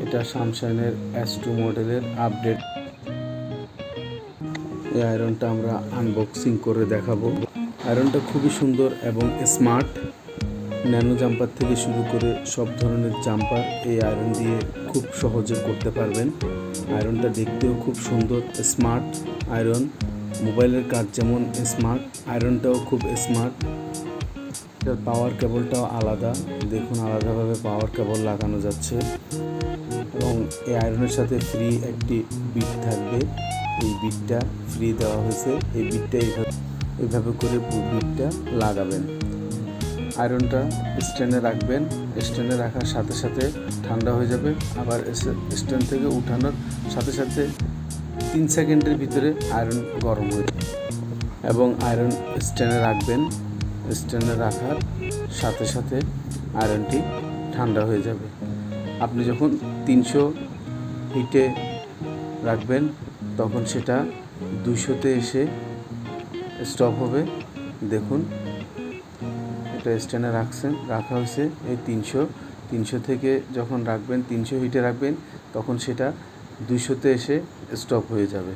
এটা সামসাংয়ের S2 মডেলের update. এই আয়রনটা আমরা আনবক্সিং করে দেখাবো। আয়রনটা খুবই সুন্দর এবং স্মার্ট। ন্যানো জাম্পার থেকে শুরু করে সব ধরনের জাম্পার এই আয়রন দিয়ে খুব সহজে করতে পারবেন। আয়রনটা দেখতেও খুব সুন্দর, স্মার্ট আয়রন। মোবাইলের কাজ যেমন স্মার্ট, আয়রনটাও খুব স্মার্ট। এটার পাওয়ার কেবলটাও আলাদা, দেখুন আলাদাভাবে পাওয়ার কেবল লাগানো যাচ্ছে। এবং এই আয়রনের সাথে ফ্রি একটি বিট থাকবে, এই বিটটা ফ্রি দেওয়া হয়েছে। এই বিটটা এইভাবে করে বিটটা লাগাবেন। আয়রনটা স্ট্যান্ডে রাখবেন, স্ট্যান্ডে রাখার সাথে সাথে ঠান্ডা হয়ে যাবে। আবার স্ট্যান্ড থেকে উঠানোর সাথে সাথে 3 সেকেন্ডের ভিতরে আয়রন গরম হয়ে যাবে। এবং আয়রন স্ট্যান্ডে রাখবেন, স্ট্যান্ডে রাখার সাথে সাথে আয়রনটি ঠান্ডা হয়ে যাবে। আপনি যখন 300 হিটে রাখবেন তখন সেটা 200-তে এসে স্টপ হবে। দেখুন এটা স্ট্যান্ডে রাখা হয়েছে। এই 300 থেকে যখন রাখবেন, 300 হিটে রাখবেন তখন সেটা 200-তে এসে স্টপ হয়ে যাবে।